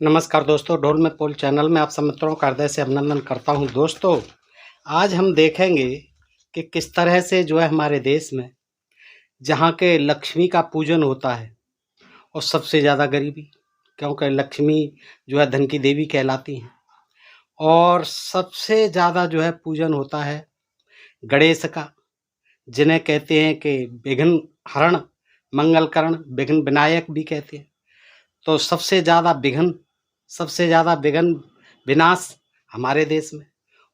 नमस्कार दोस्तों, ढोल में पोल चैनल में आप सब मित्रों का हृदय से अभिनंदन करता हूं। दोस्तों, आज हम देखेंगे कि किस तरह से जो है हमारे देश में जहां के लक्ष्मी का पूजन होता है और सबसे ज़्यादा गरीबी, क्योंकि लक्ष्मी जो है धन की देवी कहलाती हैं, और सबसे ज़्यादा जो है पूजन होता है गणेश का, जिन्हें कहते हैं कि विघ्न हरण, मंगलकरण, विघ्न विनायक भी कहते हैं। तो सबसे ज़्यादा विघ्न विनाश हमारे देश में,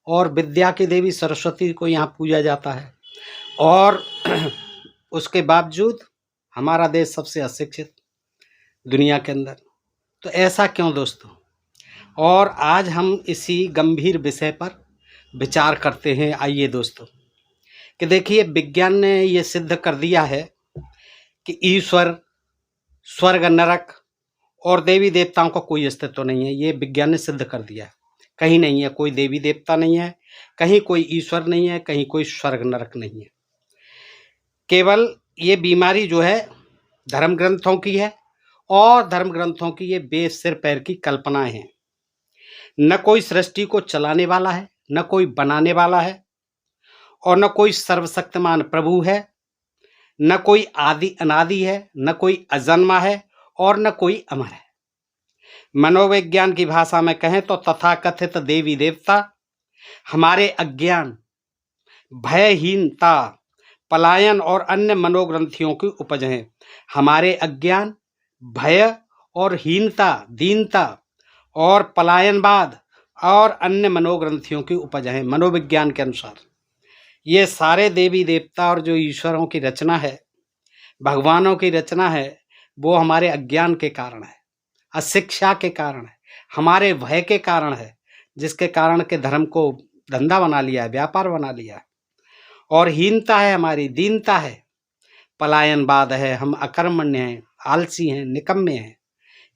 और विद्या की देवी सरस्वती को यहाँ पूजा जाता है। और उसके बावजूद हमारा देश सबसे अशिक्षित दुनिया के अंदर। तो ऐसा क्यों दोस्तों? और आज हम इसी गंभीर विषय पर विचार करते हैं। आइए दोस्तों, कि देखिए, विज्ञान ने ये सिद्ध कर दिया है कि ईश्वर, स्वर्ग, नरक और देवी देवताओं का कोई अस्तित्व नहीं है। ये विज्ञान ने सिद्ध कर दिया है। कहीं नहीं है कोई देवी देवता, नहीं है कहीं कोई ईश्वर, नहीं है कहीं कोई स्वर्ग नरक नहीं है। केवल ये बीमारी जो है धर्म ग्रंथों की है, और धर्म ग्रंथों की ये बेसिर पैर की कल्पनाएं हैं। न कोई सृष्टि को चलाने वाला है, न कोई बनाने वाला है, और न कोई सर्वशक्तिमान प्रभु है, न कोई आदि अनादि है, न कोई अजन्मा है, और न कोई अमर है। मनोविज्ञान की भाषा में कहें तो तथाकथित देवी देवता हमारे अज्ञान, भयहीनता, पलायन और अन्य मनोग्रंथियों की उपज हैं। हमारे अज्ञान, भय और हीनता, दीनता और पलायनवाद और अन्य मनोग्रंथियों की उपज हैं। मनोविज्ञान के अनुसार ये सारे देवी देवता और जो ईश्वरों की रचना है, भगवानों की रचना है, वो हमारे अज्ञान के कारण है, अशिक्षा के कारण है, हमारे भय के कारण है, जिसके कारण के धर्म को धंधा बना लिया है, व्यापार बना लिया है। और हीनता है हमारी, दीनता है, पलायनवाद है, हम अकर्मण्य हैं, आलसी हैं, निकम्मे हैं।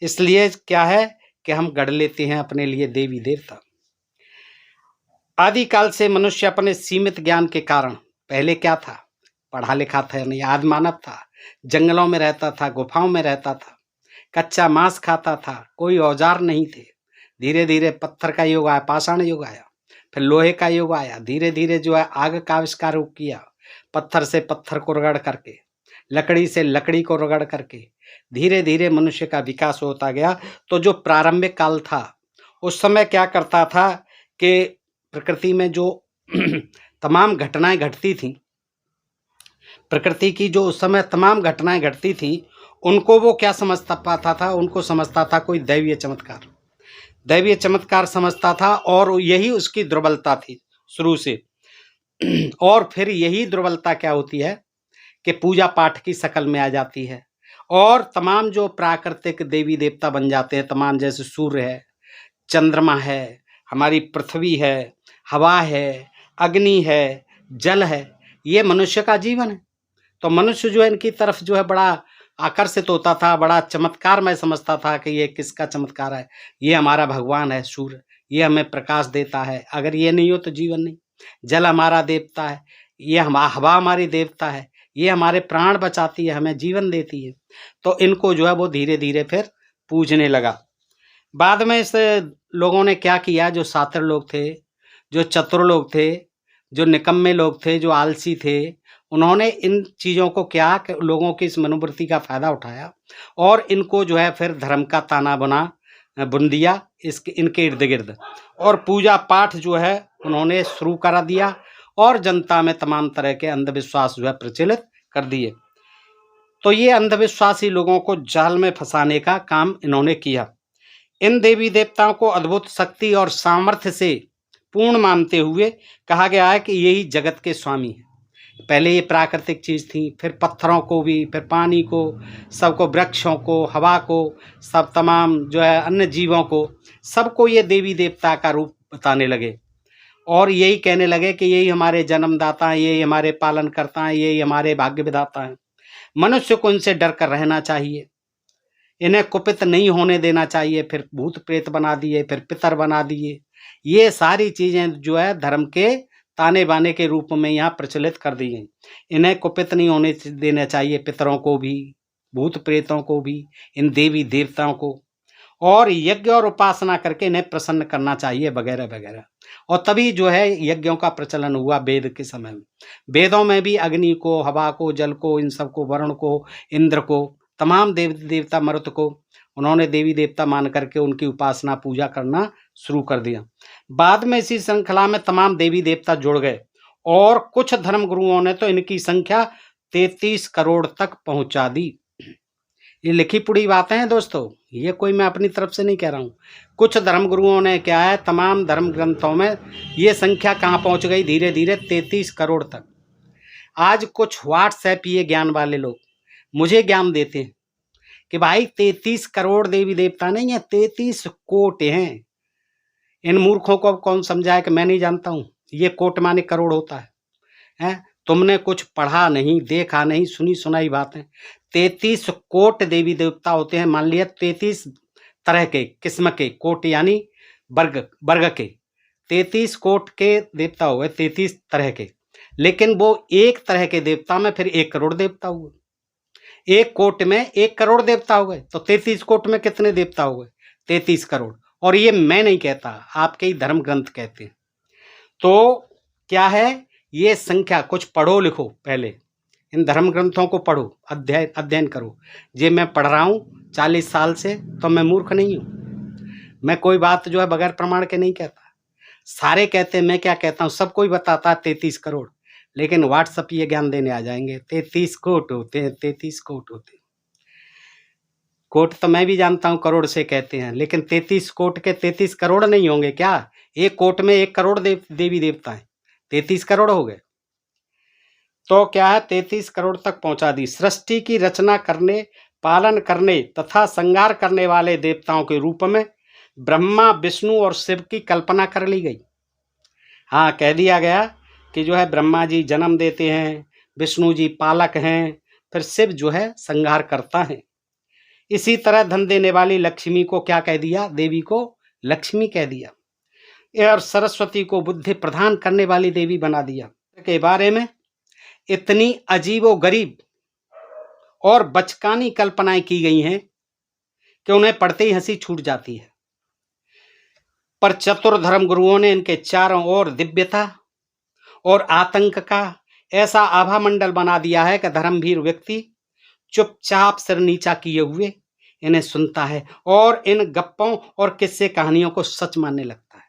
इसलिए क्या है कि हम गढ़ लेते हैं अपने लिए देवी देवता। आदिकाल से मनुष्य अपने सीमित ज्ञान के कारण, पहले क्या था, पढ़ा लिखा था नहीं, आदि मानव था, जंगलों में रहता था, गुफाओं में रहता था, कच्चा मांस खाता था, कोई औजार नहीं थे। धीरे धीरे पत्थर का युग आया, पाषाण युग आया, फिर लोहे का युग आया, धीरे धीरे जो है आग का आविष्कार किया, पत्थर से पत्थर को रगड़ करके, लकड़ी से लकड़ी को रगड़ करके धीरे धीरे मनुष्य का विकास होता गया। तो जो प्रारंभिक काल था, उस समय क्या करता था कि प्रकृति में जो तमाम घटनाएं घटती थी, प्रकृति की जो उस समय तमाम घटनाएं घटती थी, उनको वो क्या समझता पाता था, उनको समझता था कोई दैवीय चमत्कार, दैवीय चमत्कार समझता था, और यही उसकी दुर्बलता थी शुरू से। और फिर यही दुर्बलता क्या होती है कि पूजा पाठ की शक्ल में आ जाती है, और तमाम जो प्राकृतिक देवी देवता बन जाते हैं, तमाम, जैसे सूर्य है, चंद्रमा है, हमारी पृथ्वी है, हवा है, अग्नि है, जल है, ये मनुष्य का जीवन है। तो मनुष्य जो है इनकी तरफ जो है बड़ा आकर्षित होता था, बड़ा चमत्कार मैं समझता था कि ये किसका चमत्कार है, ये हमारा भगवान है सूर्य, ये हमें प्रकाश देता है, अगर ये नहीं हो तो जीवन नहीं। जल हमारा देवता है, ये हवा हमारी देवता है, ये हमारे प्राण बचाती है, हमें जीवन देती है। तो इनको जो है वो धीरे धीरे फिर पूजने लगा। बाद में इस लोगों ने क्या किया, जो शातिर लोग थे, जो चतुर लोग थे, जो निकम्मे लोग थे, जो आलसी थे, उन्होंने इन चीज़ों को क्या कि लोगों की इस मनोवृत्ति का फ़ायदा उठाया, और इनको जो है फिर धर्म का ताना बुन दिया इनके इर्द गिर्द, और पूजा पाठ जो है उन्होंने शुरू करा दिया, और जनता में तमाम तरह के अंधविश्वास जो है प्रचलित कर दिए। तो ये अंधविश्वासी लोगों को जाल में फंसाने का काम इन्होंने किया। इन देवी देवताओं को अद्भुत शक्ति और सामर्थ्य से पूर्ण मानते हुए कहा गया है कि यही जगत के स्वामी हैं। पहले ये प्राकृतिक चीज़ थी, फिर पत्थरों को भी, फिर पानी को, सबको, वृक्षों को, हवा को, सब तमाम जो है अन्य जीवों को, सबको ये देवी देवता का रूप बताने लगे, और यही कहने लगे कि यही हमारे जन्मदाता हैं, यही हमारे पालन करता हैं, यही हमारे भाग्य विधाता हैं। मनुष्य को इनसे डर कर रहना चाहिए, इन्हें कुपित नहीं होने देना चाहिए। फिर भूत प्रेत बना दिए, फिर पितर बना दिए। ये सारी चीज़ें जो है धर्म के ताने बाने के रूप में यहाँ प्रचलित कर दी गई। इन्हें कुपित नहीं होने देना चाहिए, पितरों को भी, भूत प्रेतों को भी, इन देवी देवताओं को। और यज्ञ और उपासना करके इन्हें प्रसन्न करना चाहिए वगैरह वगैरह। और तभी जो है यज्ञों का प्रचलन हुआ वेद के समय में। वेदों में भी अग्नि को, हवा को, जल को, इन सब को, वरुण को, इंद्र को, तमाम देवता मरुत को उन्होंने देवी देवता मान करके उनकी उपासना पूजा करना शुरू कर दिया। बाद में इसी श्रृंखला में तमाम देवी देवता जुड़ गए और कुछ धर्म गुरुओं ने तो इनकी संख्या 33 करोड़ तक पहुंचा दी। ये लिखी पढ़ी बातें हैं दोस्तों, ये कोई मैं अपनी तरफ से नहीं कह रहा हूँ। कुछ धर्म गुरुओं ने क्या है, तमाम धर्म ग्रंथों में ये संख्या कहाँ पहुँच गई, धीरे धीरे 33 करोड़ तक। आज कुछ व्हाट्सएप ये ज्ञान वाले लोग मुझे ज्ञान देते हैं कि भाई 33 करोड़ देवी देवता नहीं है, 33 कोट हैं। इन मूर्खों को कौन समझाए कि मैं नहीं जानता हूँ, ये कोट माने करोड़ होता है? तुमने कुछ पढ़ा नहीं, देखा नहीं, सुनी सुनाई बातें। 33 कोट देवी देवता होते हैं। मान लिया 33 तरह के किस्म के कोट यानी वर्ग के 33 कोट के देवता हुए, 33 तरह के। लेकिन वो एक तरह के देवता में फिर 1 करोड़ देवता हुए। एक कोट में 1 करोड़ देवता हो गए, तो 33 कोट में कितने देवता हो गए? 33 करोड़। और ये मैं नहीं कहता, आपके ही धर्म ग्रंथ कहते हैं। तो क्या है, ये संख्या कुछ पढ़ो लिखो, पहले इन धर्म ग्रंथों को पढ़ो, अध्ययन करो। जे मैं पढ़ रहा हूँ 40 साल से, तो मैं मूर्ख नहीं हूँ। मैं कोई बात जो है बगैर प्रमाण के नहीं कहता। सारे कहते हैं, मैं क्या कहता हूँ, सब कोई बताता है 33 करोड़। लेकिन व्हाट्सएप ये ज्ञान देने आ जाएंगे 33 कोट होते हैं, 33 कोट होते हैं। कोट तो मैं भी जानता हूँ करोड़ से कहते हैं, लेकिन 33 कोट के 33 करोड़ नहीं होंगे क्या? एक कोट में 1 करोड़ देवी देवता है, 33 करोड़ हो गए। तो क्या है, 33 करोड़ तक पहुंचा दी। सृष्टि की रचना करने, पालन करने तथा संहार करने वाले देवताओं के रूप में ब्रह्मा, विष्णु और शिव की कल्पना कर ली गई। हाँ, कह दिया गया कि जो है ब्रह्मा जी जन्म देते हैं, विष्णु जी पालक हैं, फिर शिव जो है संहार करता है। इसी तरह धन देने वाली लक्ष्मी को क्या कह दिया? देवी को लक्ष्मी कह दिया। और सरस्वती को बुद्धि प्रदान करने वाली देवी बना दिया। के बारे में इतनी अजीबो गरीब और बचकानी कल्पनाएं की गई हैं कि उन्हें पढ़ते ही हंसी छूट जाती है। पर चतुर धर्म गुरुओं ने इनके चारों ओर दिव्यता और आतंक का ऐसा आभा मंडल बना दिया है कि धर्मभीर व्यक्ति चुपचाप सिर नीचा किए हुए इन्हें सुनता है और इन गप्पों और किस्से कहानियों को सच मानने लगता है।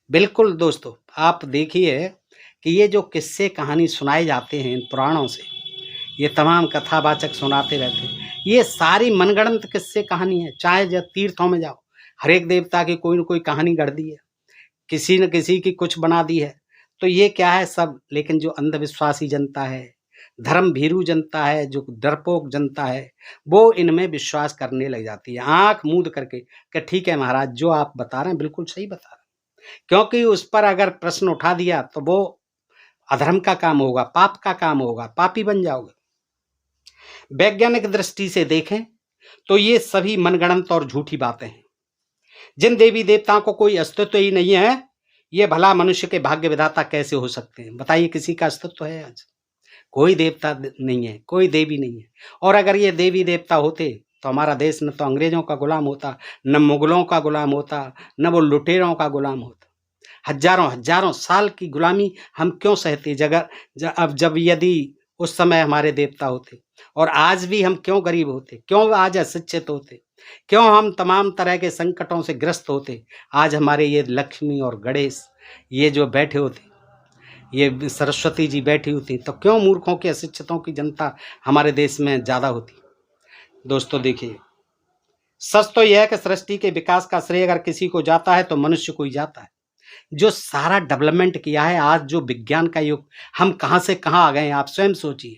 बिल्कुल दोस्तों, आप देखिए कि ये जो किस्से कहानी सुनाए जाते हैं इन पुराणों से, ये तमाम कथावाचक सुनाते रहते हैं, ये सारी मनगढ़ंत किस्से कहानी है। चाहे जब तीर्थों में जाओ, हर एक देवता की कोई न कोई कहानी गढ़ दी है, किसी न किसी की कुछ बना दी है। तो ये क्या है सब, लेकिन जो अंधविश्वासी जनता है, धर्म भीरू जनता है, जो डरपोक जनता है, वो इनमें विश्वास करने लग जाती है, आंख मूंद करके कि ठीक है महाराज, जो आप बता रहे हैं बिल्कुल सही बता रहे हैं। क्योंकि उस पर अगर प्रश्न उठा दिया तो वो अधर्म का काम होगा, पाप का काम होगा, पापी बन जाओगे। वैज्ञानिक दृष्टि से देखें तो ये सभी मनगढ़ंत और झूठी बातें हैं। जिन देवी देवताओं को कोई अस्तित्व ही नहीं है, ये भला मनुष्य के भाग्य विधाता कैसे हो सकते हैं? बताइए, किसी का अस्तित्व है आज? कोई देवता नहीं है, कोई देवी नहीं है। और अगर ये देवी देवता होते तो हमारा देश न तो अंग्रेजों का गुलाम होता, न मुगलों का गुलाम होता, न वो लुटेरों का गुलाम होता। हजारों साल की गुलामी हम क्यों सहते? जब यदि उस समय हमारे देवता होते, और आज भी हम क्यों गरीब होते? क्यों आज अशिक्षित होते? क्यों हम तमाम तरह के संकटों से ग्रस्त होते? आज हमारे ये लक्ष्मी और गणेश ये जो बैठे होते, ये सरस्वती जी बैठी होती, तो क्यों मूर्खों के, अशिक्षितों की जनता हमारे देश में ज़्यादा होती? दोस्तों देखिए, सच तो यह है कि सृष्टि के विकास का श्रेय अगर किसी को जाता है तो मनुष्य को ही जाता है। जो सारा डेवलपमेंट किया है, आज जो विज्ञान का युग, हम कहाँ से कहाँ आ गए हैं, आप स्वयं सोचिए।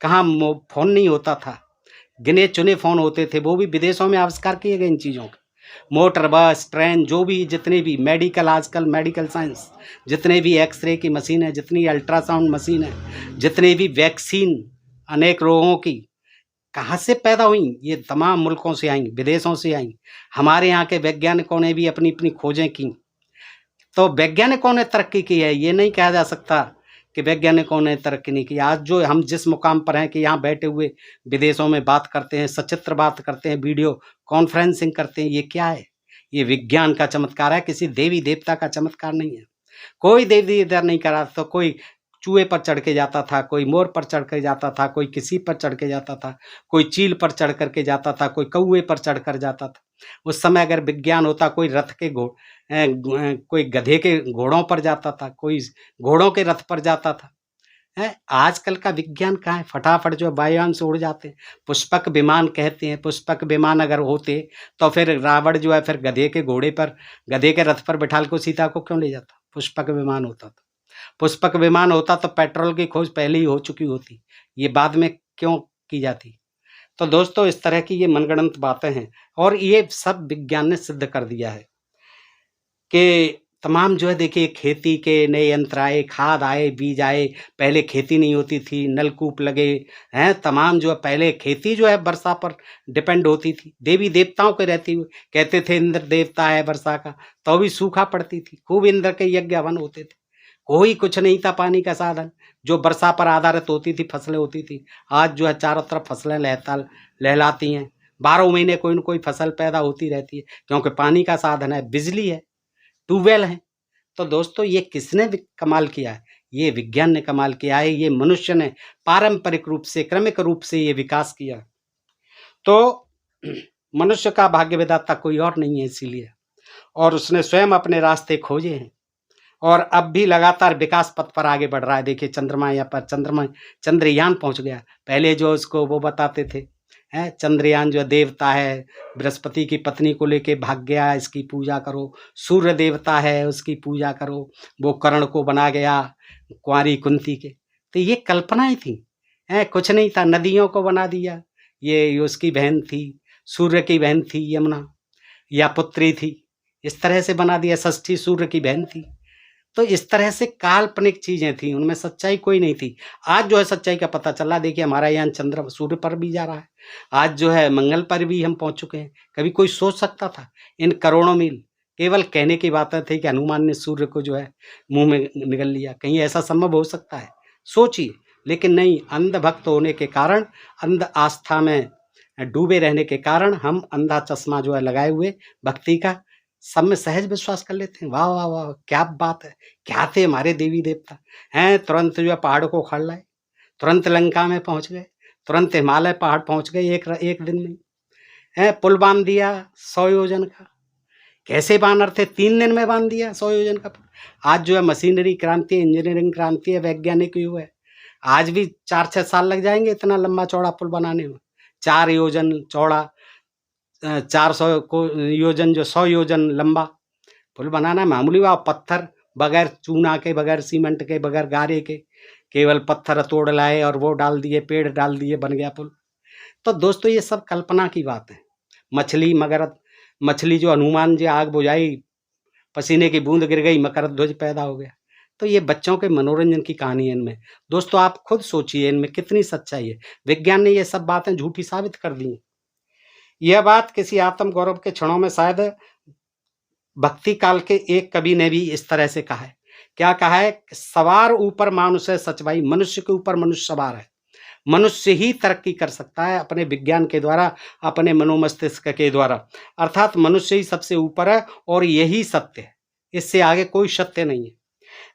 कहाँ फोन नहीं होता था, गिने चुने फोन होते थे, वो भी विदेशों में आविष्कार किए गए इन चीज़ों के। मोटर, बस, ट्रेन, जो भी जितने भी मेडिकल, आजकल मेडिकल साइंस, जितने भी एक्सरे की मशीन है, जितनी अल्ट्रासाउंड मशीन है, जितने भी वैक्सीन अनेक रोगों की कहाँ से पैदा हुई? ये तमाम मुल्कों से आई, विदेशों से आई। हमारे यहाँ के वैज्ञानिकों ने भी अपनी अपनी खोजें की। तो वैज्ञानिकों ने तरक्की की है, ये नहीं कहा जा सकता कि वैज्ञानिकों ने तरक्की नहीं की। आज जो हम जिस मुकाम पर हैं कि यहाँ बैठे हुए विदेशों में बात करते हैं, सचित्र बात करते हैं, वीडियो कॉन्फ्रेंसिंग करते हैं, ये क्या है? ये विज्ञान का चमत्कार है, किसी देवी देवता का चमत्कार नहीं है। कोई देवी देवता नहीं करा, तो कोई चूहे पर चढ़ के जाता था, कोई मोर पर चढ़ के जाता था, कोई किसी पर चढ़ के जाता था, कोई चील पर चढ़ करके जाता था, कोई कौवे पर चढ़ कर जाता था। उस समय अगर विज्ञान होता, कोई रथ के कोई गधे के घोड़ों पर जाता था, कोई घोड़ों के रथ पर जाता था। है, आजकल का विज्ञान कहाँ है? फटाफट जो वायुयान से उड़ जाते हैं, पुष्पक विमान कहते हैं। पुष्पक विमान अगर होते तो फिर रावण जो है फिर गधे के घोड़े पर, गधे के रथ पर बिठाल को सीता को क्यों ले जाता? पुष्पक विमान होता तो। पुष्पक विमान होता तो पेट्रोल की खोज पहले ही हो चुकी होती, ये बाद में क्यों की जाती? तो दोस्तों, इस तरह की ये मनगढ़ंत बातें हैं, और ये सब विज्ञान ने सिद्ध कर दिया है कि तमाम जो है, देखिए, खेती के नए यंत्र आए, खाद आए, बीज आए। पहले खेती नहीं होती थी, नलकूप लगे हैं, तमाम जो है, पहले खेती जो है वर्षा पर डिपेंड होती थी, देवी देवताओं के रहती हुई। कहते थे इंद्र देवता है वर्षा का, तो भी सूखा पड़ती थी, खूब इंद्र के यज्ञ हवन होते थे। कोई कुछ नहीं था पानी का साधन, जो वर्षा पर आधारित होती थी, फसलें होती थी। आज जो है चारों तरफ फसलें लहलाती हैं, 12 महीने कोई न कोई फसल पैदा होती रहती है, क्योंकि पानी का साधन है, बिजली है, ट्यूबवेल है। तो दोस्तों, ये किसने कमाल किया है? ये विज्ञान ने कमाल किया है। ये मनुष्य ने पारंपरिक रूप से, क्रमिक रूप से ये विकास किया। तो मनुष्य का भाग्य विधाता कोई और नहीं है, इसीलिए, और उसने स्वयं अपने रास्ते खोजे हैं, और अब भी लगातार विकास पथ पर आगे बढ़ रहा है। देखिए, चंद्रमा या पर चंद्रयान पहुंच गया। पहले जो उसको वो बताते थे, है चंद्रयान जो देवता है, बृहस्पति की पत्नी को लेके भाग गया, इसकी पूजा करो। सूर्य देवता है, उसकी पूजा करो। वो कर्ण को बना गया, कुंवारी कुंती के। तो ये कल्पनाएं थी, है, कुछ नहीं था। नदियों को बना दिया, ये उसकी बहन थी, सूर्य की बहन थी यमुना, या पुत्री थी, इस तरह से बना दिया। षष्ठी सूर्य की बहन थी। तो इस तरह से काल्पनिक चीजें थी, उनमें सच्चाई कोई नहीं थी। आज जो है सच्चाई का पता चला। देखिए, हमारा यान चंद्र सूर्य पर भी जा रहा है, आज जो है मंगल पर भी हम पहुंच चुके हैं। कभी कोई सोच सकता था? इन करोड़ों मील केवल कहने की बातें थी कि हनुमान ने सूर्य को जो है मुंह में निगल लिया। कहीं ऐसा संभव हो सकता है? सोचिए। लेकिन नहीं, अंधभक्त होने के कारण, अंध आस्था में डूबे रहने के कारण, हम अंधा चश्मा जो है लगाए हुए भक्ति का सब में सहज विश्वास कर लेते हैं। वाह वाह वाह, क्या बात है! क्या थे हमारे देवी देवता! हैं, तुरंत जो है पहाड़ को उखाड़ लाए, तुरंत लंका में पहुंच गए, तुरंत हिमालय पहाड़ पहुंच गए एक दिन में। हैं, पुल बांध दिया 100 योजन का। कैसे बानर थे, 3 दिन में बांध दिया 100 योजन का पुल। आज जो है मशीनरी क्रांति, इंजीनियरिंग क्रांति है, वैज्ञानिक युग है। आज भी 4-6 साल लग जाएंगे इतना लंबा चौड़ा पुल बनाने में। 4 योजन चौड़ा, 400 को योजन, जो 100 योजन लंबा पुल बनाना मामूली बात। पत्थर बगैर चूना के, बगैर सीमेंट के, बगैर गारे के, केवल पत्थर तोड़ लाए और वो डाल दिए, पेड़ डाल दिए, बन गया पुल। तो दोस्तों, ये सब कल्पना की बात है। मछली जो हनुमान जी आग बुझाई, पसीने की बूंद गिर गई, मकर ध्वज पैदा हो गया। तो ये बच्चों के मनोरंजन की कहानी है इनमें। दोस्तों, आप खुद सोचिए इनमें कितनी सच्चाई है। विज्ञान ने ये सब बातें झूठी साबित कर दी। यह बात किसी आत्म गौरव के क्षणों में शायद भक्ति काल के एक कवि ने भी इस तरह से कहा है। क्या कहा है? सवार ऊपर मानुष है सचवाई, मनुष्य के ऊपर मनुष्य सवार है। मनुष्य ही तरक्की कर सकता है अपने विज्ञान के द्वारा, अपने मनोमस्तिष्क के द्वारा। अर्थात मनुष्य ही सबसे ऊपर है और यही सत्य है, इससे आगे कोई सत्य नहीं है।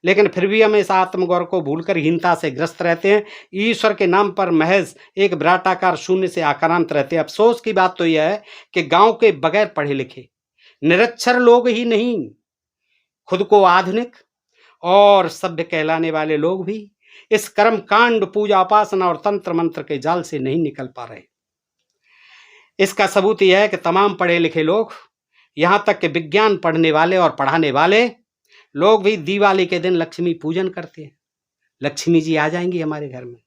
लेकिन फिर भी हम इस आत्मगौरव को भूलकर हीनता से ग्रस्त रहते हैं। ईश्वर के नाम पर महज एक विराटाकार शून्य से आक्रांत रहते हैं। अफसोस की बात तो यह है कि गांव के बगैर पढ़े लिखे निरक्षर लोग ही नहीं, खुद को आधुनिक और सभ्य कहलाने वाले लोग भी इस कर्म कांड, पूजा उपासना और तंत्र मंत्र के जाल से नहीं निकल पा रहे। इसका सबूत यह है कि तमाम पढ़े लिखे लोग, यहां तक कि विज्ञान पढ़ने वाले और पढ़ाने वाले लोग भी दिवाली के दिन लक्ष्मी पूजन करते हैं। लक्ष्मी जी आ जाएंगी हमारे घर में,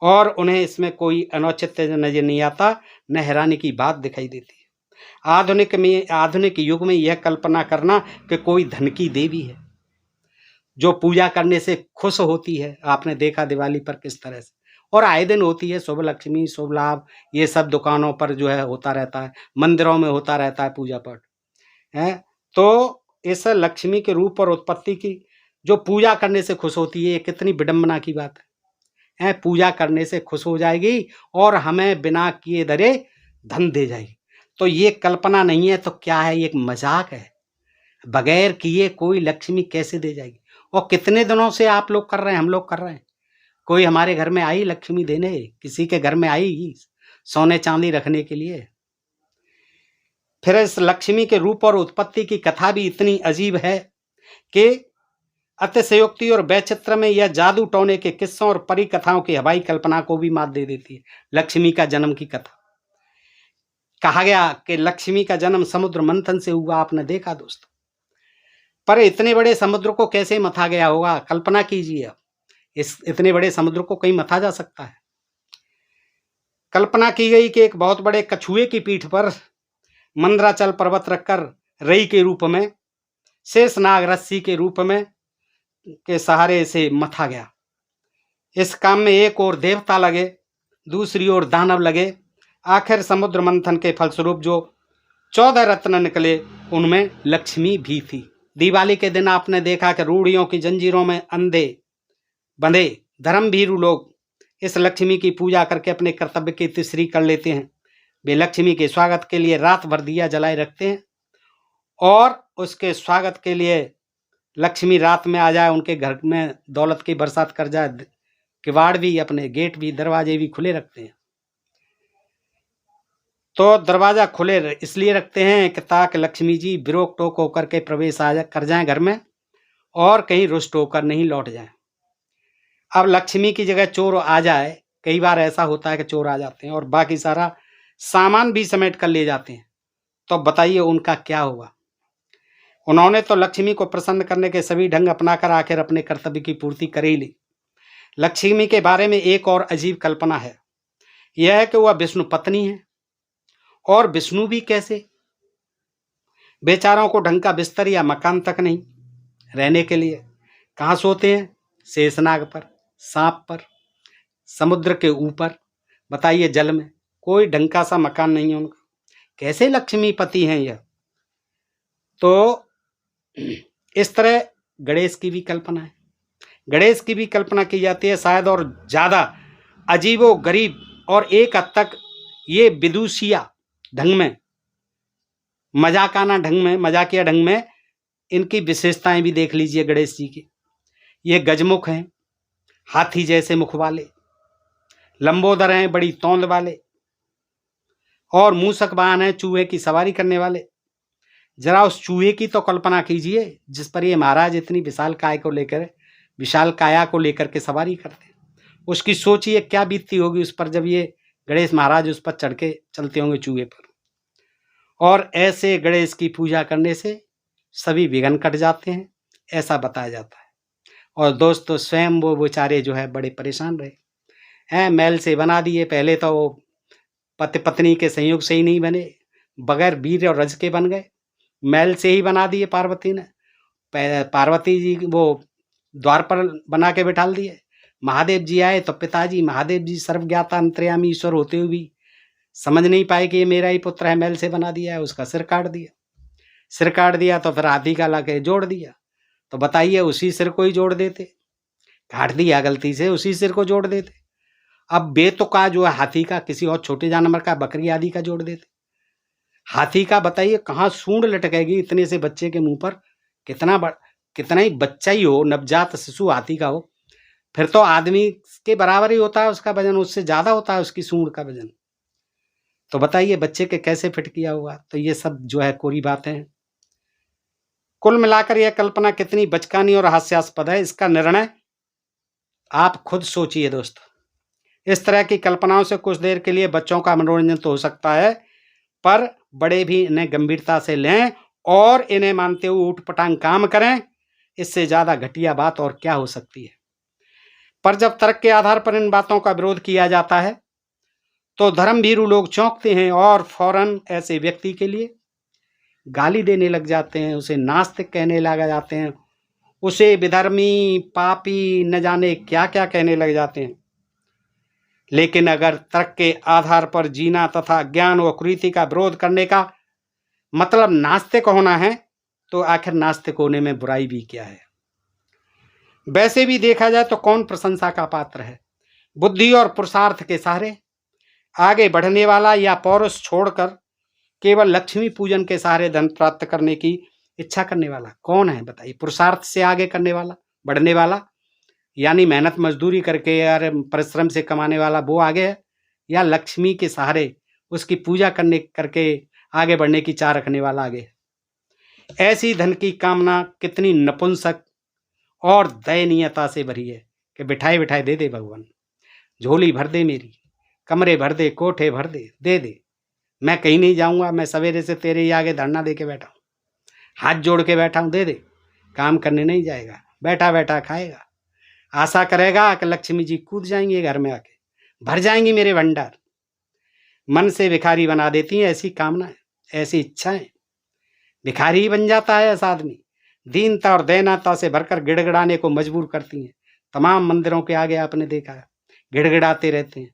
और उन्हें इसमें कोई अनौचित्य नजर नहीं आता, न हैरानी की बात दिखाई देती है। आधुनिक युग में यह कल्पना करना कि कोई धन की देवी है जो पूजा करने से खुश होती है, आपने देखा दिवाली पर किस तरह से, और आए दिन होती है। शुभ लक्ष्मी, शुभ लाभ, ये सब दुकानों पर जो है होता रहता है, मंदिरों में होता रहता है पूजा पाठ है। तो इस लक्ष्मी के रूप और उत्पत्ति की जो पूजा करने से खुश होती है, ये कितनी विडंबना की बात है। पूजा करने से खुश हो जाएगी और हमें बिना किए धरे धन दे जाएगी। तो ये कल्पना नहीं है तो क्या है, ये एक मजाक है। बगैर किए कोई लक्ष्मी कैसे दे जाएगी? और कितने दिनों से आप लोग कर रहे हैं, हम लोग कर रहे हैं। कोई हमारे घर में आई लक्ष्मी देने? किसी के घर में आई सोने चांदी रखने के लिए? फिर इस लक्ष्मी के रूप और उत्पत्ति की कथा भी इतनी अजीब है कि अतिशयोक्ति और वैचित्र में यह जादू टोने के किस्सों और परी कथाओं की हवाई कल्पना को भी मात दे देती है। लक्ष्मी का जन्म की कथा, कहा गया कि लक्ष्मी का जन्म समुद्र मंथन से हुआ, आपने देखा दोस्तों। पर इतने बड़े समुद्र को कैसे मथा गया होगा? कल्पना कीजिए, अब इस इतने बड़े समुद्र को कहीं मथा जा सकता है? कल्पना की गई कि एक बहुत बड़े कछुए की पीठ पर मंदराचल पर्वत रखकर रई के रूप में, शेषनाग रस्सी के रूप में के सहारे से मथा गया। इस काम में एक ओर देवता लगे, दूसरी ओर दानव लगे। आखिर समुद्र मंथन के फलस्वरूप जो 14 रत्न निकले उनमें लक्ष्मी भी थी। दिवाली के दिन आपने देखा कि रूढ़ियों की जंजीरों में अंधे बंधे धर्मभीरू लोग इस लक्ष्मी की पूजा करके अपने कर्तव्य की तीसरी कर लेते हैं। वे लक्ष्मी के स्वागत के लिए रात भर दिया जलाए रखते हैं और उसके स्वागत के लिए लक्ष्मी रात में आ जाए, उनके घर में दौलत की बरसात कर जाए, किवाड़ भी, अपने गेट भी, दरवाजे भी खुले रखते हैं। तो दरवाजा खुले इसलिए रखते हैं कि ताकि लक्ष्मी जी बिरोक टोक होकर के प्रवेश कर जाएं घर में और कहीं रुष्ट होकर नहीं लौट जाएं। अब लक्ष्मी की जगह चोर आ जाए, कई बार ऐसा होता है कि चोर आ जाते हैं और बाकी सारा सामान भी समेट कर ले जाते हैं, तो बताइए उनका क्या हुआ? उन्होंने तो लक्ष्मी को प्रसन्न करने के सभी ढंग अपनाकर आखिर अपने कर्तव्य की पूर्ति कर ही ली। लक्ष्मी के बारे में एक और अजीब कल्पना है, यह है कि वह विष्णु पत्नी है। और विष्णु भी कैसे? बेचारों को ढंग का बिस्तर या मकान तक नहीं रहने के लिए। कहाँ सोते हैं? शेषनाग पर, सांप पर, समुद्र के ऊपर, बताइए जल में। कोई ढंग का सा मकान नहीं है उनका। कैसे लक्ष्मीपति हैं यह? तो इस तरह गणेश की भी कल्पना है। गणेश की भी कल्पना की जाती है शायद, और ज़्यादा अजीबो गरीब और एक हद तक ये विदुषिया ढंग में, मजाकिया ढंग में इनकी विशेषताएं भी देख लीजिए गणेश जी की। ये गजमुख हैं, हाथी जैसे मुख वाले, लंबोदर हैं, बड़ी तौंद वाले, और मूसक वाहन हैं, चूहे की सवारी करने वाले। जरा उस चूहे की तो कल्पना कीजिए जिस पर ये महाराज इतनी विशाल काया को लेकर के सवारी करते हैं। उसकी सोचिए क्या बीतती होगी उस पर जब ये गणेश महाराज उस पर चढ़ के चलते होंगे चूहे पर। और ऐसे गणेश की पूजा करने से सभी विघ्न कट जाते हैं, ऐसा बताया जाता है। और दोस्तों स्वयं वो बेचारे जो है बड़े परेशान रहे हैं, मैल से बना दिए। पहले तो वो पति पत्नी के संयोग से ही नहीं बने, बगैर वीर और रज के बन गए, मैल से ही बना दिए पार्वती ने। पार्वती जी वो द्वार पर बना के बिठाल दिए। महादेव जी आए तो पिताजी महादेव जी सर्वज्ञाता अंतर्यामी ईश्वर होते हुए भी समझ नहीं पाए कि ये मेरा ही पुत्र है, मैल से बना दिया है। उसका सिर काट दिया तो फिर हाथी का ला के जोड़ दिया। तो बताइए उसी सिर को ही जोड़ देते, काट दिया गलती से, उसी सिर को जोड़ देते। अब बेतु का जो है हाथी का, किसी और छोटे जानवर का, बकरी आदि का जोड़ देते। हाथी का बताइए कहाँ सूंड लटकेगी इतने से बच्चे के मुंह पर? कितना ही बच्चा ही हो, नवजात शिशु हाथी का हो, फिर तो आदमी के बराबर ही होता है उसका वजन, उससे ज्यादा होता है उसकी सूंड का वजन। तो बताइए बच्चे के कैसे फिट किया हुआ? तो ये सब जो है कोरी बातें हैं। कुल मिलाकर यह कल्पना कितनी बचकानी और हास्यास्पद है, इसका निर्णय आप खुद सोचिए दोस्तों। इस तरह की कल्पनाओं से कुछ देर के लिए बच्चों का मनोरंजन तो हो सकता है, पर बड़े भी इन्हें गंभीरता से लें और इन्हें मानते हुए ऊटपटांग काम करें। इससे ज्यादा घटिया बात और क्या हो सकती है? पर जब तर्क के आधार पर इन बातों का विरोध किया जाता है तो धर्मभीरू लोग चौंकते हैं और फौरन ऐसे व्यक्ति के लिए गाली देने लग जाते हैं, उसे नास्तिक कहने लग जाते हैं, उसे विधर्मी, पापी, न जाने क्या क्या कहने लग जाते हैं। लेकिन अगर तर्क के आधार पर जीना तथा ज्ञान व कुरीति का विरोध करने का मतलब नास्तिक होना है, तो आखिर नास्तिक होने में बुराई भी क्या है? वैसे भी देखा जाए तो कौन प्रशंसा का पात्र है? बुद्धि और पुरुषार्थ के सहारे आगे बढ़ने वाला या पौरुष छोड़कर केवल लक्ष्मी पूजन के सहारे धन प्राप्त करने की इच्छा करने वाला कौन है बताइए? पुरुषार्थ से आगे करने वाला, बढ़ने वाला, यानी मेहनत मजदूरी करके यार परिश्रम से कमाने वाला वो आगे है, या लक्ष्मी के सहारे उसकी पूजा करने करके आगे बढ़ने की चाह रखने वाला आगे है? ऐसी धन की कामना कितनी नपुंसक और दयनीयता से भरी है कि बिठाए बिठाए दे दे भगवान, झोली भर दे मेरी, कमरे भर दे, कोठे भर दे, दे दे, मैं कहीं नहीं जाऊंगा, मैं सवेरे से तेरे ही आगे धरना दे के बैठा हूँ, हाथ जोड़ के बैठा हूँ, दे दे, काम करने नहीं जाएगा, बैठा बैठा खाएगा, आशा करेगा कि लक्ष्मी जी कूद जाएंगे घर में आके, भर जाएंगी मेरे भंडार। मन से भिखारी बना देती हैं ऐसी कामना है, ऐसी इच्छाएं, भिखारी ही बन जाता है ऐसा आदमी। दीनता और दयनीयता से भरकर गिड़गिड़ाने को मजबूर करती हैं। तमाम मंदिरों के आगे आपने देखा है, गिड़गिड़ाते रहते हैं,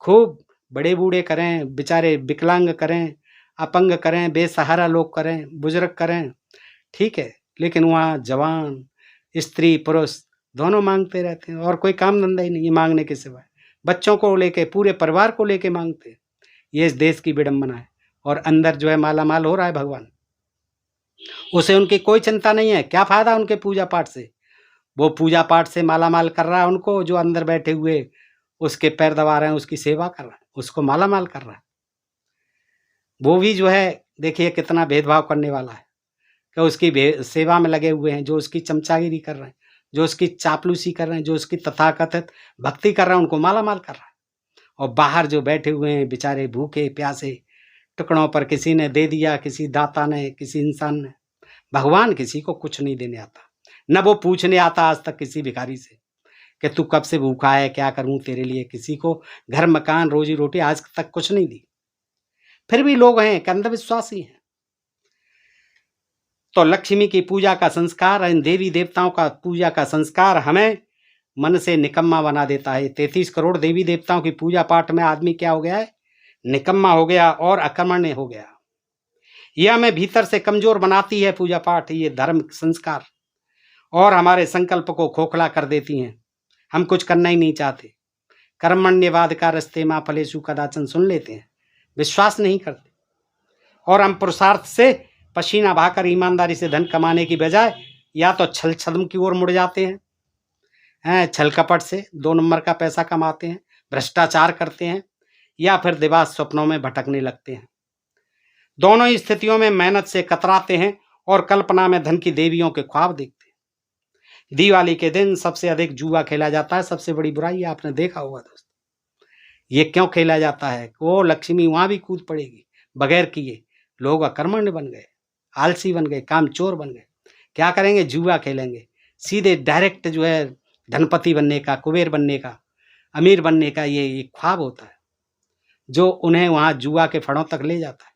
खूब बड़े बूढ़े करें, बेचारे विकलांग करें, अपंग करें, बेसहारा लोग करें, बुजुर्ग करें, ठीक है, लेकिन वहाँ जवान, स्त्री, पुरुष दोनों मांगते रहते हैं और कोई काम धंधा ही नहीं है मांगने के सिवाय। बच्चों को लेके, पूरे परिवार को लेके मांगते हैं। ये इस देश की विडंबना है और अंदर जो है माला माल हो रहा है भगवान, उसे उनकी कोई चिंता नहीं है। क्या फायदा उनके पूजा पाठ से? वो पूजा पाठ से माला माल कर रहा है उनको, जो अंदर बैठे हुए उसके पैर दबा रहे हैं, उसकी सेवा कर रहा है, उसको माला माल कर रहा है। वो भी जो है देखिए कितना भेदभाव करने वाला है कि उसकी सेवा में लगे हुए हैं, जो उसकी चमचागिरी कर रहे हैं, जो उसकी चापलूसी कर रहे हैं, जो उसकी तथाकथित भक्ति कर रहे हैं, उनको माला माल कर रहा है। और बाहर जो बैठे हुए हैं बेचारे भूखे प्यासे, टुकड़ों पर किसी ने दे दिया, किसी दाता ने, किसी इंसान ने। भगवान किसी को कुछ नहीं देने आता, न वो पूछने आता आज तक किसी भिखारी से कि तू कब से भूखा है, क्या करूं तेरे लिए। किसी को घर मकान रोजी रोटी आज तक कुछ नहीं दी, फिर भी लोग हैं कि अंधविश्वासी हैं। तो लक्ष्मी की पूजा का संस्कार, इन देवी देवताओं का पूजा का संस्कार हमें मन से निकम्मा बना देता है। 33 करोड़ देवी देवताओं की पूजा पाठ में आदमी क्या हो गया है? निकम्मा हो गया और अकर्मण्य हो गया। यह हमें भीतर से कमजोर बनाती है पूजा पाठ, ये धर्म संस्कार, और हमारे संकल्प को खोखला कर देती हैं। हम कुछ करना ही नहीं चाहते। कर्मण्यवाद का रस्ते माँ फलेशु कदाचन सुन लेते हैं, विश्वास नहीं करते, और हम पुरुषार्थ से पसीना बहाकर ईमानदारी से धन कमाने की बजाय या तो छल छद्म की ओर मुड़ जाते हैं, छल कपट से 2 नंबर का पैसा कमाते हैं, भ्रष्टाचार करते हैं, या फिर दिवास स्वप्नों में भटकने लगते हैं। दोनों ही स्थितियों में मेहनत से कतराते हैं और कल्पना में धन की देवियों के ख्वाब देखते हैं। दिवाली के दिन सबसे अधिक जुआ खेला जाता है, सबसे बड़ी बुराई आपने देखा होगा दोस्त। ये क्यों खेला जाता है? वो लक्ष्मी वहां भी कूद पड़ेगी बगैर किए। लोग अकर्मण्य बन गए, आलसी बन गए, कामचोर बन गए। क्या करेंगे? जुआ खेलेंगे। सीधे डायरेक्ट जो है धनपति बनने का, कुबेर बनने का, अमीर बनने का ये ख्वाब होता है जो उन्हें वहां जुआ के फड़ों तक ले जाता है।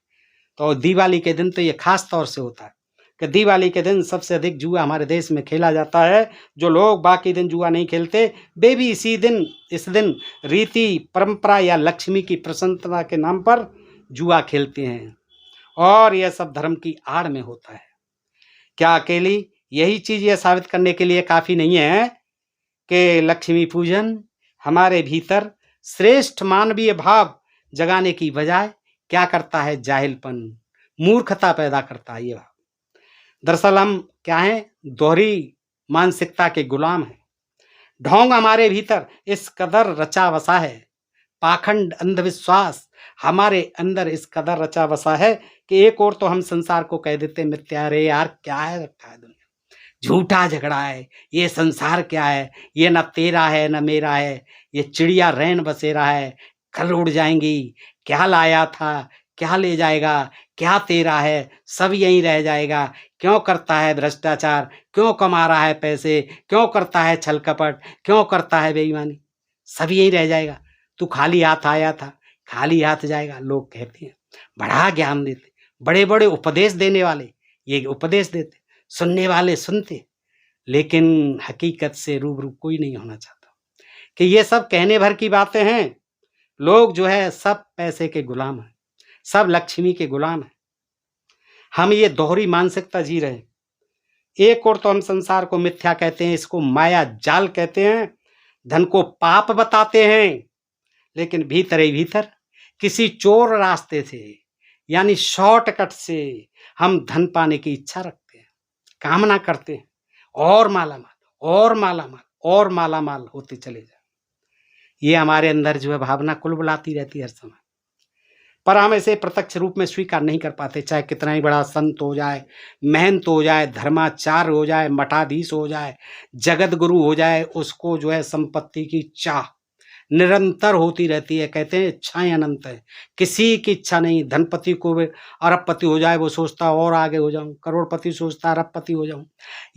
तो दिवाली के दिन तो ये खास तौर से होता है कि दिवाली के दिन सबसे अधिक जुआ हमारे देश में खेला जाता है। जो लोग बाकी दिन जुआ नहीं खेलते, वे भी इस दिन रीति परंपरा या लक्ष्मी की प्रसन्नता के नाम पर जुआ खेलते हैं, और यह सब धर्म की आड़ में होता है। क्या अकेली यही चीज यह साबित करने के लिए काफी नहीं है कि लक्ष्मी पूजन हमारे भीतर श्रेष्ठ मानवीय भाव जगाने की बजाय क्या करता है? जाहिलपन, मूर्खता पैदा करता है ये भाव। दरअसल हम क्या हैं? दोहरी मानसिकता के गुलाम हैं। ढोंग हमारे भीतर इस कदर रचा बसा है, पाखंड अंधविश्वास हमारे अंदर इस कदर रचा बसा है कि एक और तो हम संसार को कह देते मिथ्या। अरे यार क्या है रखा है दुनिया, झूठा झगड़ा है, ये संसार क्या है, ये न तेरा है न मेरा है, ये चिड़िया रैन बसेरा है, कल उड़ जाएंगी, क्या लाया था, क्या ले जाएगा, क्या तेरा है, सब यहीं रह जाएगा। क्यों करता है भ्रष्टाचार, क्यों कमा रहा है पैसे, क्यों करता है छल कपट, क्यों करता है बेईमानी, सब यहीं रह जाएगा। तू खाली हाथ आया था, खाली हाथ जाएगा। लोग कहते हैं, बड़ा ज्ञान देते, बड़े बड़े उपदेश देने वाले ये उपदेश देते, सुनने वाले सुनते, लेकिन हकीकत से रूबरू कोई नहीं होना चाहता कि ये सब कहने भर की बातें हैं। लोग जो है सब पैसे के गुलाम हैं, सब लक्ष्मी के गुलाम हैं। हम ये दोहरी मानसिकता जी रहे हैं। एक और तो हम संसार को मिथ्या कहते हैं, इसको माया जाल कहते हैं, धन को पाप बताते हैं, लेकिन भीतर ही भीतर किसी चोर रास्ते से, यानी शॉर्टकट से हम धन पाने की इच्छा रखते हैं, कामना करते हैं, और मालामाल और मालामाल और मालामाल होते चले जाए। ये हमारे अंदर जो है भावना कुलबुलाती रहती है हर समय, पर हम इसे प्रत्यक्ष रूप में स्वीकार नहीं कर पाते। चाहे कितना ही बड़ा संत हो जाए, महंत हो जाए, धर्माचार्य हो जाए, मठाधीश हो जाए, जगत गुरु हो जाए, उसको जो है संपत्ति की चाह निरंतर होती रहती है। कहते हैं इच्छाएं अनंत है, किसी की इच्छा नहीं। धनपति को भी अरबपति हो जाए, वो सोचता और आगे हो जाऊं, करोड़पति सोचता अरबपति हो जाऊं।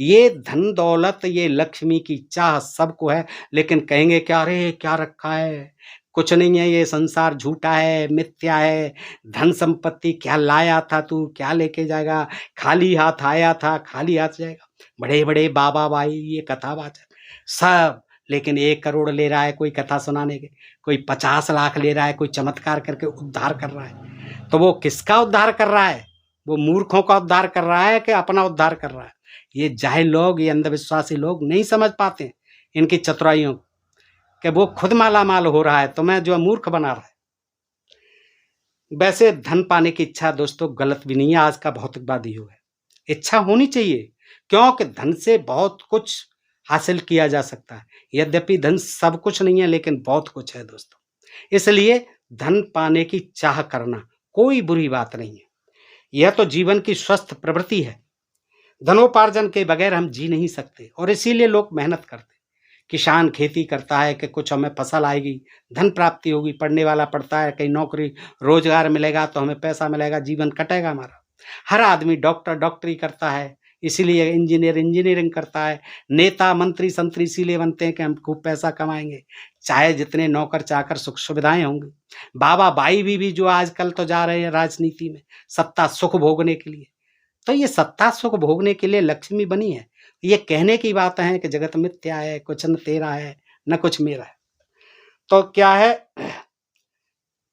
ये धन दौलत, ये लक्ष्मी की चाह सबको है, लेकिन कहेंगे क्या, अरे क्या रखा है, कुछ नहीं है, ये संसार झूठा है, मिथ्या है। धन संपत्ति क्या लाया था तू, क्या लेके जाएगा, खाली हाथ आया था, खाली हाथ जाएगा। बड़े बड़े बाबा भाई, ये कथावाचक सब, लेकिन 1 करोड़ ले रहा है कोई कथा सुनाने के, कोई 50 लाख ले रहा है, कोई चमत्कार करके उद्धार कर रहा है। तो वो किसका उद्धार कर रहा है? वो मूर्खों का उद्धार कर रहा है कि अपना उद्धार कर रहा है? ये जाहिल लोग, ये अंधविश्वासी लोग नहीं समझ पाते इनकी चतुराइयों कि वो खुद मालामाल हो रहा है, तुम्हें जो मूर्ख बना रहा है। वैसे धन पाने की इच्छा दोस्तों गलत भी नहीं है, आज का भौतिकवादी युग है। इच्छा होनी चाहिए, क्योंकि धन से बहुत कुछ हासिल किया जा सकता है। यद्यपि धन सब कुछ नहीं है, लेकिन बहुत कुछ है दोस्तों। इसलिए धन पाने की चाह करना कोई बुरी बात नहीं है, यह तो जीवन की स्वस्थ प्रवृत्ति है। धनोपार्जन के बगैर हम जी नहीं सकते, और इसीलिए लोग मेहनत करते। किसान खेती करता है कि कुछ हमें फसल आएगी, धन प्राप्ति होगी। पढ़ने वाला पढ़ता है, कहीं नौकरी रोजगार मिलेगा तो हमें पैसा मिलेगा, जीवन कटेगा हमारा। हर आदमी डॉक्टर डॉक्टरी करता है, इसीलिए इंजीनियर इंजीनियरिंग करता है। नेता मंत्री संतरी इसीलिए बनते हैं कि हम खूब पैसा कमाएंगे, चाहे जितने नौकर चाकर सुख सुविधाएं होंगी। बाबा भाई भी जो आजकल तो जा रहे हैं राजनीति में सत्ता सुख भोगने के लिए। तो ये सत्ता सुख भोगने के लिए लक्ष्मी बनी है। ये कहने की बात है कि जगत मिथ्या है, कुछ न तेरा है न कुछ मेरा है। तो क्या है,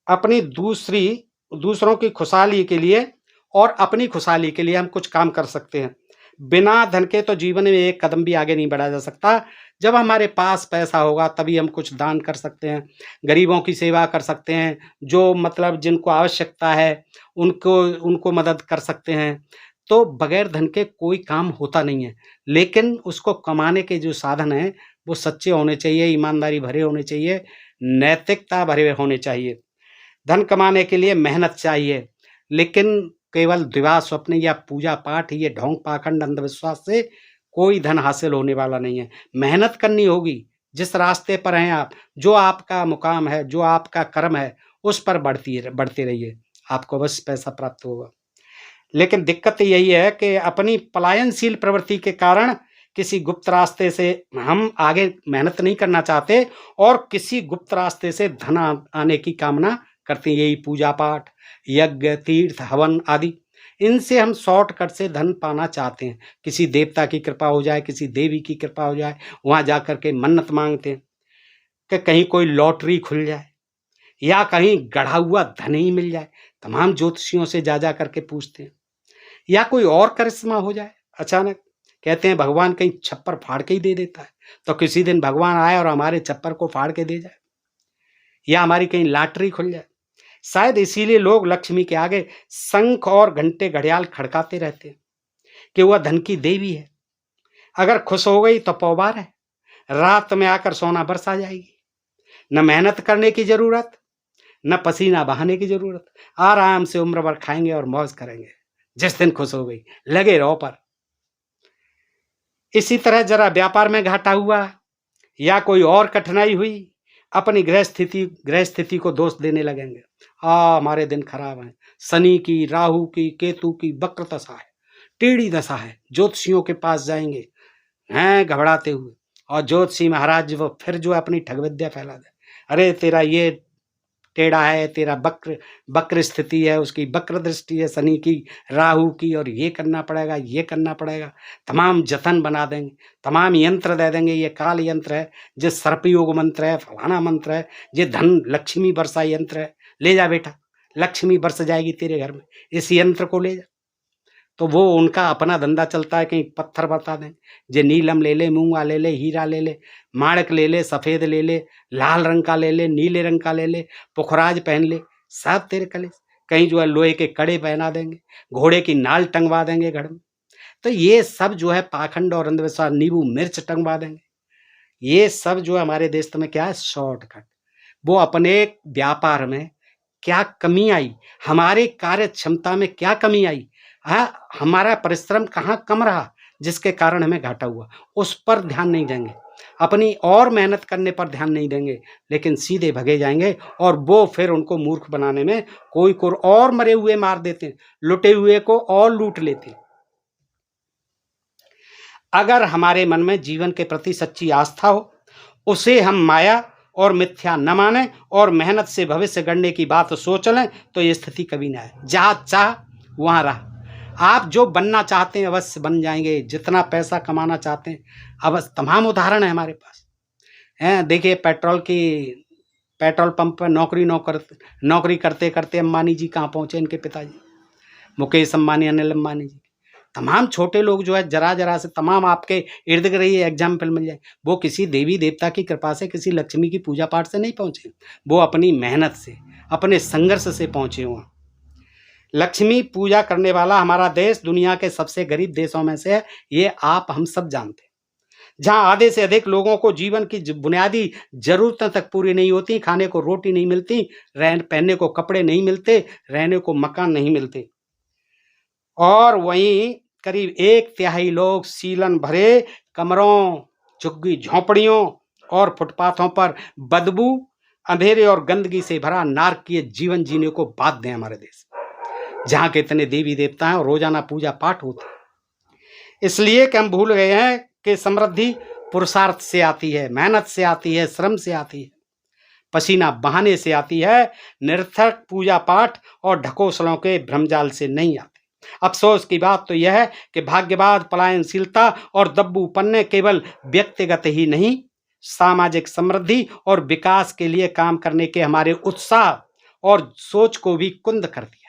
अपनी दूसरों की खुशहाली के लिए और अपनी खुशहाली के लिए हम कुछ काम कर सकते हैं। बिना धन के तो जीवन में एक कदम भी आगे नहीं बढ़ा जा सकता। जब हमारे पास पैसा होगा तभी हम कुछ दान कर सकते हैं, गरीबों की सेवा कर सकते हैं, जो मतलब जिनको आवश्यकता है उनको मदद कर सकते हैं। तो बगैर धन के कोई काम होता नहीं है, लेकिन उसको कमाने के जो साधन हैं वो सच्चे होने चाहिए, ईमानदारी भरे होने चाहिए, नैतिकता भरे होने चाहिए। धन कमाने के लिए मेहनत चाहिए, लेकिन केवल दिवा स्वप्न या पूजा पाठ, ये ढोंग पाखंड अंधविश्वास से कोई धन हासिल होने वाला नहीं है। मेहनत करनी होगी, जिस रास्ते पर हैं आप, जो आपका मुकाम है, जो आपका कर्म है, उस पर बढ़ते रहिए, आपको बस पैसा प्राप्त होगा। लेकिन दिक्कत यही है कि अपनी पलायनशील प्रवृत्ति के कारण किसी गुप्त रास्ते से हम आगे मेहनत नहीं करना चाहते, और किसी गुप्त रास्ते से धन आने की कामना करते हैं। यही पूजा पाठ, यज्ञ, तीर्थ, हवन आदि, इनसे हम शॉर्टकट से धन पाना चाहते हैं। किसी देवता की कृपा हो जाए, किसी देवी की कृपा हो जाए, वहां जाकर के मन्नत मांगते हैं कि कहीं कोई लॉटरी खुल जाए या कहीं गढ़ा हुआ धन ही मिल जाए। तमाम ज्योतिषियों से जा करके पूछते हैं, या कोई और करिश्मा हो जाए अचानक। कहते हैं भगवान कहीं छप्पर फाड़ के ही दे देता है, तो किसी दिन भगवान आए और हमारे छप्पर को फाड़ के दे जाए, या हमारी कहीं लॉटरी खुल जाए। शायद इसीलिए लोग लक्ष्मी के आगे शंख और घंटे घड़ियाल खड़काते रहते हैं कि वह धन की देवी है। अगर खुश हो गई तो पौबार है, रात में आकर सोना बरसा जाएगी। न मेहनत करने की जरूरत, न पसीना बहाने की जरूरत, आराम से उम्र भर खाएंगे और मौज करेंगे। जिस दिन खुश हो गई लगे रहो पर। इसी तरह जरा व्यापार में घाटा हुआ या कोई और कठिनाई हुई, अपनी ग्रह स्थिति को दोष देने लगेंगे। हमारे दिन खराब हैं, शनि की, राहु की, केतु की वक्र दशा है, टेढ़ी दशा है। ज्योतिषियों के पास जाएंगे हैं घबराते हुए, और ज्योतिषी महाराज वो फिर जो अपनी ठग विद्या फैला दे। अरे तेरा ये टेढ़ा है, तेरा वक्र स्थिति है, उसकी वक्र दृष्टि है शनि की, राहु की, और ये करना पड़ेगा, ये करना पड़ेगा। तमाम जतन बना देंगे, तमाम यंत्र दे देंगे। ये काल यंत्र है, ये सर्पयोग मंत्र है, फलाना मंत्र है, ये धन लक्ष्मी वर्षा यंत्र है, ले जा बेटा लक्ष्मी बरस जाएगी तेरे घर में, इस यंत्र को ले जा। तो वो उनका अपना धंधा चलता है, कहीं पत्थर बता दें, जे नीलम ले ले, मूंगा ले ले, हीरा ले ले, माणक ले ले, सफेद ले ले, लाल रंग का ले ले, नीले रंग का ले ले, पुखराज पहन ले, सब तेरे कले कहीं जो है लोहे के कड़े पहना देंगे, घोड़े की नाल टंगवा देंगे घर में। तो ये सब जो है पाखंड और अंधविश्वास, नींबू मिर्च टंगवा देंगे। ये सब जो है हमारे देश में क्या है, शॉर्टकट। वो अपने व्यापार में क्या कमी आई, हमारे कार्य क्षमता में क्या कमी आई, हमारा परिश्रम कहाँ कम रहा जिसके कारण हमें घाटा हुआ, उस पर ध्यान नहीं देंगे, अपनी और मेहनत करने पर ध्यान नहीं देंगे, लेकिन सीधे भगे जाएंगे। और वो फिर उनको मूर्ख बनाने में कोई को और मरे हुए मार देते हैं, लुटे हुए को और लूट लेते हैं। अगर हमारे मन में जीवन के प्रति सच्ची आस्था हो, उसे हम माया और मिथ्या न माने और मेहनत से भविष्य गढ़ने की बात सोच लें, तो ये स्थिति कभी ना आए। जहाँ चाह वहाँ रहा। आप जो बनना चाहते हैं अवश्य बन जाएंगे, जितना पैसा कमाना चाहते हैं अवश्य, तमाम उदाहरण है हमारे पास हैं। देखिए पेट्रोल पंप पर नौकरी करते करते अंबानी जी कहाँ पहुँचे, इनके पिताजी मुकेश अंबानी, अनिल अंबानी जी। तमाम छोटे लोग जो है जरा से तमाम आपके इर्द गिर्द ये एग्जाम्पल मिल जाए, वो किसी देवी देवता की कृपा से, किसी लक्ष्मी की पूजा पाठ से नहीं पहुंचे, वो अपनी मेहनत से, अपने संघर्ष से पहुंचे हुए। लक्ष्मी पूजा करने वाला हमारा देश दुनिया के सबसे गरीब देशों में से है, ये आप हम सब जानते हैं। जहां आधे से अधिक लोगों को जीवन की बुनियादी जरूरतें तक पूरी नहीं होती, खाने को रोटी नहीं मिलती, पहनने को कपड़े नहीं मिलते, रहने को मकान नहीं मिलते, और वहीं करीब 1/3 लोग सीलन भरे कमरों, झुग्गी झोंपड़ियों और फुटपाथों पर बदबू, अंधेरे और गंदगी से भरा नारकीय जीवन जीने को बाध्य है हमारे देश, जहाँ के इतने देवी देवता हैं और रोजाना पूजा पाठ होते हैं। इसलिए कि हम भूल गए हैं कि समृद्धि पुरुषार्थ से आती है, मेहनत से आती है, श्रम से आती है, पसीना बहाने से आती है, निरर्थक पूजा पाठ और ढकोसलों के भ्रमजाल से नहीं आती। अफसोस की बात तो यह है कि भाग्यवाद, पलायनशीलता और दब्बूपन ने केवल व्यक्तिगत ही नहीं, सामाजिक समृद्धि और विकास के लिए काम करने के हमारे उत्साह और सोच को भी कुंद कर दिया है।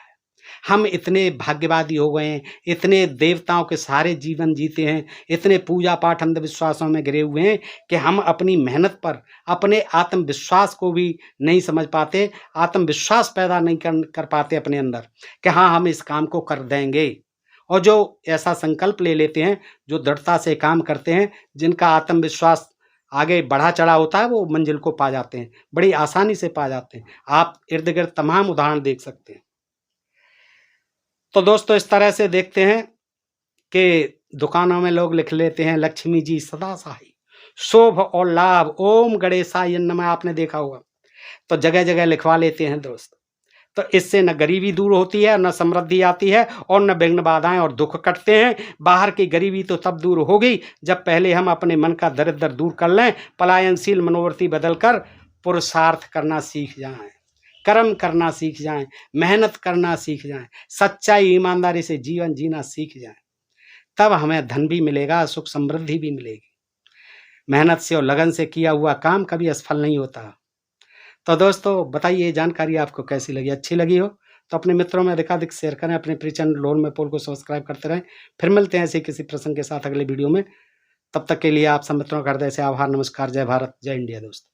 हम इतने भाग्यवादी हो गए हैं, इतने देवताओं के सहारे जीवन जीते हैं, इतने पूजा पाठ अंधविश्वासों में गिरे हुए हैं कि हम अपनी मेहनत पर अपने आत्मविश्वास को भी नहीं समझ पाते, आत्मविश्वास पैदा नहीं कर पाते अपने अंदर कि हाँ हम इस काम को कर देंगे। और जो ऐसा संकल्प ले लेते हैं, जो दृढ़ता से काम करते हैं, जिनका आत्मविश्वास आगे बढ़ा चढ़ा होता है, वो मंजिल को पा जाते हैं, बड़ी आसानी से पा जाते हैं। आप इर्द गिर्द तमाम उदाहरण देख सकते हैं। तो दोस्तों इस तरह से देखते हैं कि दुकानों में लोग लिख लेते हैं लक्ष्मी जी सदा सहाय, शोभ और लाभ, ओम गणेशाय नमः, आपने देखा होगा, तो जगह जगह लिखवा लेते हैं दोस्त। तो इससे न गरीबी दूर होती है, न समृद्धि आती है, और न विघ्न बाधाएं और दुख कटते हैं। बाहर की गरीबी तो तब दूर होगी जब पहले हम अपने मन का दरिद्र दूर कर लें, पलायनशील मनोवृत्ति बदलकर पुरुषार्थ करना सीख जाएं, कर्म करना सीख जाएं, मेहनत करना सीख जाएं, सच्चाई ईमानदारी से जीवन जीना सीख जाएं। तब हमें धन भी मिलेगा, सुख समृद्धि भी मिलेगी। मेहनत से और लगन से किया हुआ काम कभी असफल नहीं होता। तो दोस्तों बताइए, जानकारी आपको कैसी लगी? अच्छी लगी हो तो अपने मित्रों में अधिकाधिक शेयर करें, अपने प्रिय चैनल लोन में पोल को सब्सक्राइब करते रहें। फिर मिलते हैं ऐसे किसी प्रसंग के साथ अगले वीडियो में। तब तक के लिए आप सब मित्रों का हृदय से आभार, नमस्कार, जय भारत, जय इंडिया दोस्तों।